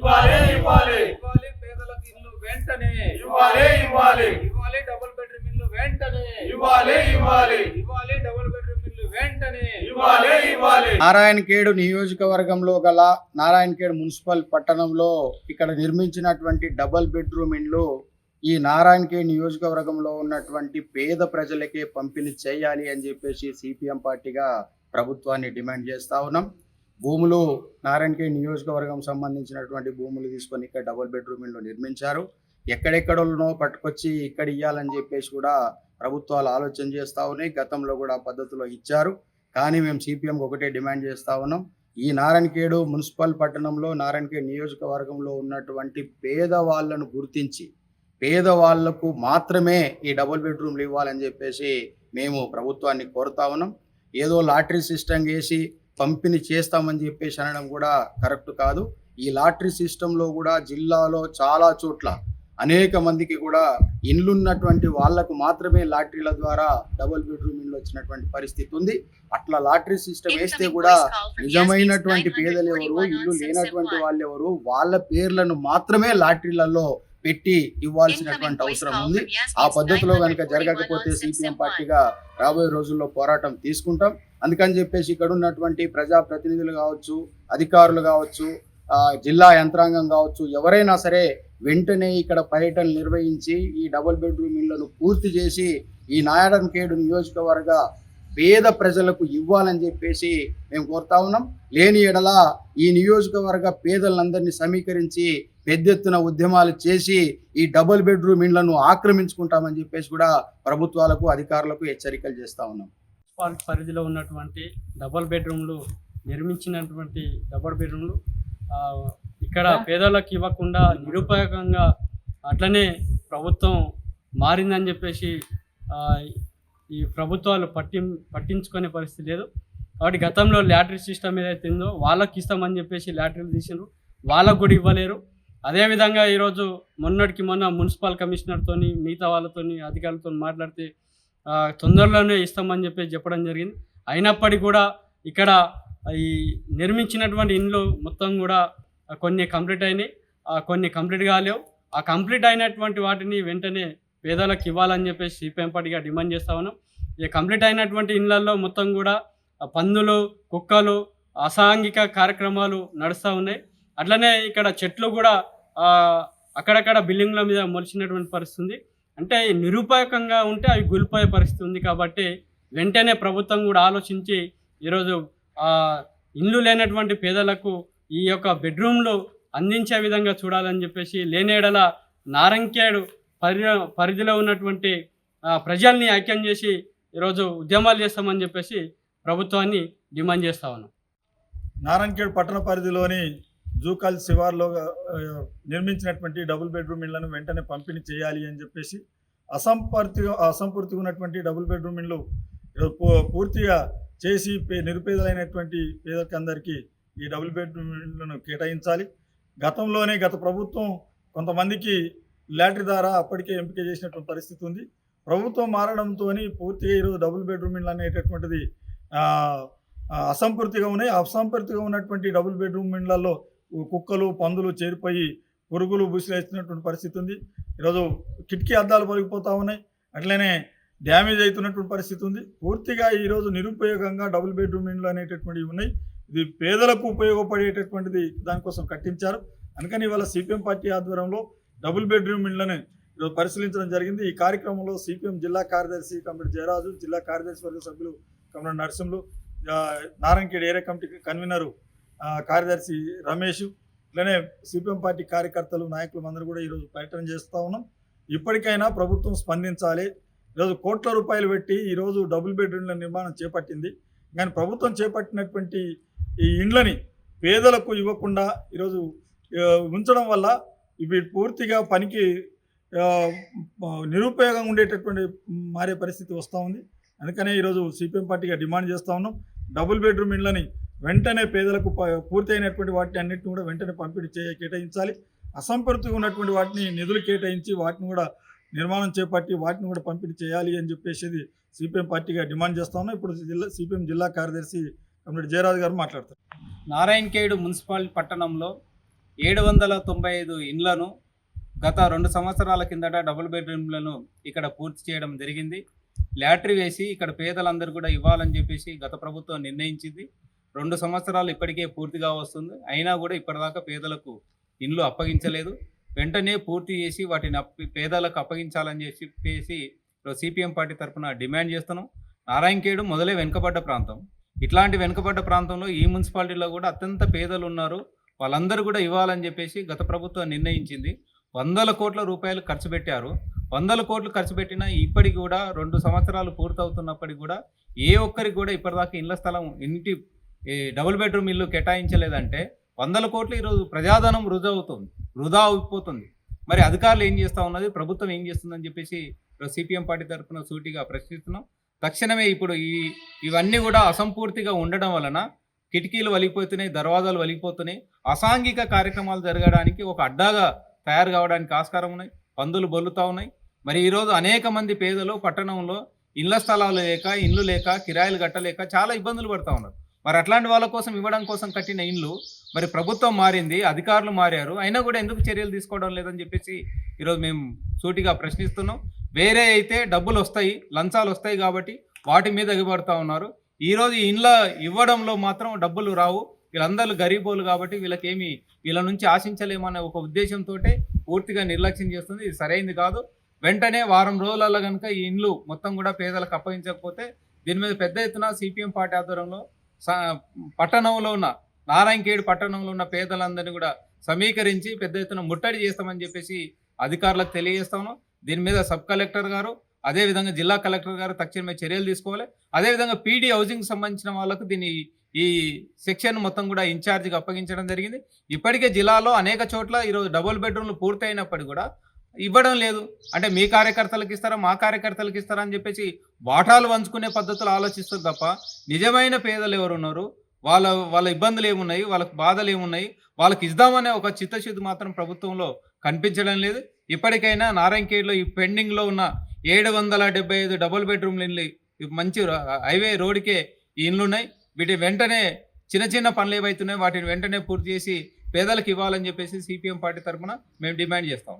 ఇవ్వాలి ఇవ్వాలి ఇవ్వాలి పేదలకు ఇల్లు వెంటనే ఇవ్వాలి ఇవ్వాలి ఇవ్వాలి డబుల్ బెడ్రూమ్ ఇల్లు వెంటనే ఇవ్వాలి ఇవ్వాలి ఇవ్వాలి డబుల్ బెడ్రూమ్ ఇల్లు వెంటనే ఇవ్వాలి ఇవ్వాలి నారాయణఖేడ్ నియోజకవర్గంలో గల నారాయణఖేడ్ మున్సిపల్ పట్టణంలో ఇక్కడ నిర్మించినటువంటి డబుల్ బెడ్రూమ్ ఇండ్లు ఈ నారాయణఖేడ్ నియోజకవర్గంలో ఉన్నటువంటి పేద ప్రజలకే పంపిణీ చేయాలి అని చెప్పేసి సిపిఎం పార్టీగా ప్రభుత్వాన్ని డిమాండ్ చేస్తా ఉన్నాం. భూములు నారాయణఖేడ్ నియోజకవర్గం సంబంధించినటువంటి భూములు తీసుకొని ఇక్కడ డబుల్ బెడ్రూమ్ ఇండ్లు నిర్మించారు. ఎక్కడెక్కడో పట్టుకొచ్చి ఇక్కడ ఇవ్వాలని చెప్పేసి కూడా ప్రభుత్వాలు ఆలోచన చేస్తూ ఉన్నాయి. గతంలో కూడా పద్ధతిలో ఇచ్చారు. కానీ మేము సిపిఎం ఒకటే డిమాండ్ చేస్తూ ఉన్నాం, ఈ నారాయణఖేడ్ మున్సిపల్ పట్టణంలో నారాయణఖేడ్ నియోజకవర్గంలో ఉన్నటువంటి పేదవాళ్లను గుర్తించి పేదవాళ్లకు మాత్రమే ఈ డబుల్ బెడ్రూమ్లు ఇవ్వాలని చెప్పేసి మేము ప్రభుత్వాన్ని కోరుతా ఉన్నాం. ఏదో లాటరీ సిస్టమ్ వేసి పంపిణీ చేస్తామని చెప్పేసి అనడం కూడా కరెక్ట్ కాదు. ఈ లాటరీ సిస్టంలో కూడా జిల్లాలో చాలా చోట్ల అనేక మందికి కూడా ఇండ్లున్నటువంటి వాళ్లకు మాత్రమే లాటరీల ద్వారా డబుల్ బెడ్రూమ్ ఇండ్లు వచ్చినటువంటి పరిస్థితి ఉంది. అట్లా లాటరీ సిస్టమ్ వేస్తే కూడా నిజమైనటువంటి పేదలు ఎవరు, ఇల్లు లేనటువంటి వాళ్ళు ఎవరు, వాళ్ళ పేర్లను మాత్రమే లాటరీలలో పెట్టి ఇవ్వాల్సినటువంటి అవసరం ఉంది. ఆ పద్ధతిలో కనుక జరగకపోతే సిపిఎం పార్టీగా రాబోయే రోజుల్లో పోరాటం తీసుకుంటాం. అందుకని చెప్పేసి ఇక్కడ ఉన్నటువంటి ప్రజాప్రతినిధులు కావచ్చు, అధికారులు కావచ్చు, జిల్లా యంత్రాంగం కావచ్చు, ఎవరైనా సరే వెంటనే ఇక్కడ పర్యటనలు నిర్వహించి ఈ డబుల్ బెడ్రూమ్ ఇళ్లను పూర్తి చేసి ఈ నారాయణఖేడ్ నియోజకవర్గ పేద ప్రజలకు ఇవ్వాలని చెప్పేసి మేము కోరుతా ఉన్నాం. లేని ఎడల ఈ నియోజకవర్గ పేదలందరినీ సమీకరించి పెద్ద ఎత్తున ఉద్యమాలు చేసి ఈ డబుల్ బెడ్రూమ్ ఇండ్లను ఆక్రమించుకుంటామని చెప్పేసి కూడా ప్రభుత్వాలకు అధికారులకు హెచ్చరికలు చేస్తూ ఉన్నాం. మున్సిపాలిటీ పరిధిలో ఉన్నటువంటి డబుల్ బెడ్రూమ్లు నిర్మించినటువంటి డబుల్ బెడ్రూమ్లు ఇక్కడ పేదలకు ఇవ్వకుండా నిరుపయోగంగా అట్లనే ప్రభుత్వం మారిందని చెప్పేసి ఈ ప్రభుత్వాలు పట్టించుకునే పరిస్థితి లేదు. కాబట్టి గతంలో లాటరీ సిస్టమ్ ఏదైతే ఉందో వాళ్ళకి ఇస్తామని చెప్పేసి లాటరీలు తీసినారు, వాళ్ళకు కూడా ఇవ్వలేరు. అదేవిధంగా ఈరోజు మొన్నటికి మొన్న మున్సిపల్ కమిషనర్తో మిగతా వాళ్ళతో అధికారులతో మాట్లాడితే తొందరలోనే ఇస్తామని చెప్పేసి చెప్పడం జరిగింది. అయినప్పటికీ కూడా ఇక్కడ ఈ నిర్మించినటువంటి ఇండ్లు మొత్తం కూడా కొన్ని కంప్లీట్ అయినాయి, కొన్ని కంప్లీట్ కాలేవు. ఆ కంప్లీట్ అయినటువంటి వాటిని వెంటనే పేదలకు ఇవ్వాలని చెప్పేసి సిపిఎం పార్టీగా డిమాండ్ చేస్తా ఉన్నాం. ఈ కంప్లీట్ అయినటువంటి ఇళ్లలో మొత్తం కూడా పందులు, కుక్కలు, అసాంఘిక కార్యక్రమాలు నడుస్తూ ఉన్నాయి. అట్లనే ఇక్కడ చెట్లు కూడా అక్కడక్కడ బిల్డింగ్ల మీద మొలిచినటువంటి పరిస్థితి ఉంది. అంటే నిరుపయోగంగా ఉంటే అవి కూలిపోయే పరిస్థితి ఉంది. కాబట్టి వెంటనే ప్రభుత్వం కూడా ఆలోచించి ఈరోజు ఇల్లు లేనటువంటి పేదలకు ఈ యొక్క బెడ్రూమ్లు అందించే విధంగా చూడాలని చెప్పేసి, లేనేడల నారాయణఖేడ్ పరిధిలో ఉన్నటువంటి ప్రజల్ని ఐక్యం చేసి ఈరోజు ఉద్యమాలు చేస్తామని చెప్పేసి ప్రభుత్వాన్ని డిమాండ్ చేస్తా ఉన్నాం. నారాయణఖేడ్ పట్టణ పరిధిలోని జూకాల్ శివార్లో నిర్మించినటువంటి డబుల్ బెడ్రూమ్ ఇళ్లను వెంటనే పంపిణీ చేయాలి అని చెప్పేసి అసంపూర్తిగా ఉన్నటువంటి డబుల్ బెడ్రూమ్ ఇళ్ళు పూర్తిగా చేసి నిరుపేదలైనటువంటి పేదలందరికీ ఈ డబుల్ బెడ్రూమ్ ఇళ్లను కేటాయించాలి. గత ప్రభుత్వం కొంతమందికి లాటరీ ద్వారా అప్పటికే ఎంపిక చేసినటువంటి పరిస్థితి ఉంది. ప్రభుత్వం మారడంతో పూర్తిగా ఈరోజు డబుల్ బెడ్రూమ్ ఇళ్ళు అనేటటువంటిది అసంపూర్తిగా ఉన్నాయి. అసంపూర్తిగా ఉన్నటువంటి డబుల్ బెడ్రూమ్ ఇళ్లలో కుక్కలు, పందులు చేరిపోయి పురుగులు బుసిలేస్తున్నటువంటి పరిస్థితి ఉంది. ఈరోజు కిటికీ అద్దాలు పలిగిపోతూ ఉన్నాయి, అట్లనే డ్యామేజ్ అవుతున్నటువంటి పరిస్థితి ఉంది. పూర్తిగా ఈరోజు నిరుపయోగంగా డబుల్ బెడ్రూమ్ ఇండ్లు అనేటటువంటివి ఉన్నాయి. ఇది పేదలకు ఉపయోగపడేటటువంటిది, దానికోసం కట్టించారు. అందుకని ఇవాళ సిపిఎం పార్టీ ఆధ్వర్యంలో డబుల్ బెడ్రూమ్ ఇండ్లను ఈరోజు పరిశీలించడం జరిగింది. ఈ కార్యక్రమంలో సిపిఎం జిల్లా కార్యదర్శి కమిటీ జయరాజు, జిల్లా కార్యదర్శి వర్గ సభ్యులు committee Narasimhulu, Narayankhed area committee convener కార్యదర్శి రమేష్, ఇట్లనే సిపిఎం పార్టీ కార్యకర్తలు, నాయకులు అందరూ కూడా ఈరోజు పర్యటన చేస్తూ ఉన్నాం. ఇప్పటికైనా ప్రభుత్వం స్పందించాలి. ఈరోజు కోట్ల రూపాయలు పెట్టి ఈరోజు డబుల్ బెడ్రూమ్ల నిర్మాణం చేపట్టింది. కానీ ప్రభుత్వం చేపట్టినటువంటి ఈ ఇండ్లని పేదలకు ఇవ్వకుండా ఈరోజు ఉంచడం వల్ల ఇవి పూర్తిగా పనికి నిరుపయోగంగా ఉండేటటువంటి మారే పరిస్థితి వస్తూ ఉంది. అందుకనే ఈరోజు సిపిఎం పార్టీగా డిమాండ్ చేస్తూ ఉన్నాం, డబుల్ బెడ్రూమ్ ఇండ్లని వెంటనే పేదలకు పూర్తయినటువంటి వాటిని అన్నింటిని కూడా వెంటనే పంపిణీ కేటాయించాలి. అసంపూర్తిగా ఉన్నటువంటి వాటిని నిధులు కేటాయించి వాటిని కూడా నిర్మాణం చేపట్టి వాటిని కూడా పంపిణీ చేయాలి అని చెప్పేసి సిపిఎం పార్టీగా డిమాండ్ చేస్తా ఉన్నాం. ఇప్పుడు సిపిఎం జిల్లా కార్యదర్శి కమిటీ జయరాజు గారు మాట్లాడతారు. నారాయణఖేడ్ మున్సిపల్ పట్టణంలో 795 ఇండ్లను గత 2 సంవత్సరాల కిందట డబుల్ బెడ్రూమ్లను ఇక్కడ పూర్తి చేయడం జరిగింది. లాటరీ వేసి ఇక్కడ పేదలందరూ కూడా ఇవ్వాలని చెప్పేసి గత ప్రభుత్వం నిర్ణయించింది. 2 సంవత్సరాలు ఇప్పటికే పూర్తిగా వస్తుంది. అయినా కూడా ఇప్పటిదాకా పేదలకు ఇండ్లు అప్పగించలేదు. వెంటనే పూర్తి చేసి వాటిని పేదలకు అప్పగించాలని చెప్పేసి సిపిఎం పార్టీ తరఫున డిమాండ్ చేస్తున్నాం. నారాయణఖేడ్ మొదలే వెనుకబడ్డ ప్రాంతం. ఇట్లాంటి వెనుకబడ్డ ప్రాంతంలో ఈ మున్సిపాలిటీలో కూడా అత్యంత పేదలు ఉన్నారు. వాళ్ళందరూ కూడా ఇవ్వాలని చెప్పేసి గత ప్రభుత్వం నిర్ణయించింది. 100 కోట్ల రూపాయలు ఖర్చు పెట్టారు. 100 కోట్లు ఖర్చు పెట్టినా ఇప్పటికి కూడా 2 సంవత్సరాలు పూర్తవుతున్నప్పటికి కూడా ఏ ఒక్కరికి కూడా ఇప్పటిదాకా ఇళ్ల స్థలం డబుల్ బెడ్రూమ్ ఇల్లు కేటాయించలేదంటే 100 కోట్లు ఈరోజు ప్రజాధనం వృధా అయిపోతుంది. మరి అధికారులు ఏం చేస్తూ ఉన్నది, ప్రభుత్వం ఏం చేస్తుందని చెప్పేసి సిపిఎం పార్టీ తరఫున సూటిగా ప్రశ్నిస్తున్నాం. తక్షణమే ఇప్పుడు ఇవన్నీ కూడా అసంపూర్తిగా ఉండడం వలన కిటికీలు వలిగిపోతున్నాయి, దర్వాజాలు వలిగిపోతున్నాయి. అసాంఘిక కార్యక్రమాలు జరగడానికి ఒక అడ్డాగా తయారు కావడానికి ఆస్కారం ఉన్నాయి. పందులు బొల్లుతూ ఉన్నాయి. మరి ఈరోజు అనేక మంది పేదలు పట్టణంలో ఇళ్ల స్థలాలు లేక, ఇండ్లు లేక, కిరాయిలు కట్టలేక చాలా ఇబ్బందులు పడుతూ ఉన్నారు. మరి అట్లాంటి వాళ్ళ కోసం ఇవ్వడం కోసం కట్టిన ఇండ్లు మరి ప్రభుత్వం మారింది, అధికారులు మారారు, అయినా కూడా ఎందుకు చర్యలు తీసుకోవడం లేదని చెప్పేసి ఈరోజు మేము సూటిగా ప్రశ్నిస్తున్నాం. వేరే అయితే డబ్బులు వస్తాయి, లంచాలు వస్తాయి కాబట్టి వాటి మీద ఎగబడుతూ ఉన్నారు. ఈరోజు ఇండ్ల ఇవ్వడంలో మాత్రం డబ్బులు రావు. వీళ్ళందరూ గరీబోలు కాబట్టి వీళ్ళ నుంచి ఆశించలేమనే ఒక ఉద్దేశంతో పూర్తిగా నిర్లక్ష్యం చేస్తుంది. ఇది సరైనది కాదు. వెంటనే వారం రోజులలో కనుక ఈ ఇండ్లు మొత్తం కూడా పేదలకు అప్పగించకపోతే దీని మీద పెద్ద ఎత్తున సిపిఎం పార్టీ ఆధ్వర్యంలో పట్టణంలో ఉన్న నారాయణఖేడ్ పట్టణంలో ఉన్న పేదలందరినీ కూడా సమీకరించి పెద్ద ఎత్తున ముట్టడి చేస్తామని చెప్పేసి అధికారులకు తెలియజేస్తాను. దీని మీద సబ్ కలెక్టర్ గారు, అదేవిధంగా జిల్లా కలెక్టర్ గారు తక్షణమే చర్యలు తీసుకోవాలి. అదేవిధంగా పీడీ హౌసింగ్ సంబంధించిన వాళ్ళకు ఈ సెక్షన్ మొత్తం కూడా ఇన్ఛార్జిగా అప్పగించడం జరిగింది. ఇప్పటికే జిల్లాలో అనేక చోట్ల ఈరోజు డబుల్ బెడ్రూమ్లు పూర్తయినప్పటికీ కూడా ఇవ్వడం లేదు. అంటే మీ కార్యకర్తలకు ఇస్తారా, మా కార్యకర్తలకు ఇస్తారా అని చెప్పేసి వాటాలు పంచుకునే పద్ధతులు ఆలోచిస్తారు తప్ప నిజమైన పేదలు ఎవరు ఉన్నారు, వాళ్ళ ఇబ్బందులు ఏమున్నాయి, వాళ్ళకి బాధలు ఏమున్నాయి, వాళ్ళకి ఇద్దామనే ఒక చిత్తశుద్ధి మాత్రం ప్రభుత్వంలో కనిపించడం లేదు. ఇప్పటికైనా నారాయణఖేడ్లో ఈ పెండింగ్లో ఉన్న 775 డబుల్ బెడ్రూమ్లు ఇల్లు, మంచి హైవే రోడ్డుకే ఈ ఇండ్లు ఉన్నాయి. వీటి వెంటనే చిన్న పనులు ఏవైతున్నాయో వాటిని వెంటనే పూర్తి చేసి పేదలకు ఇవ్వాలని చెప్పేసి సిపిఎం పార్టీ తరఫున మేము డిమాండ్ చేస్తాం.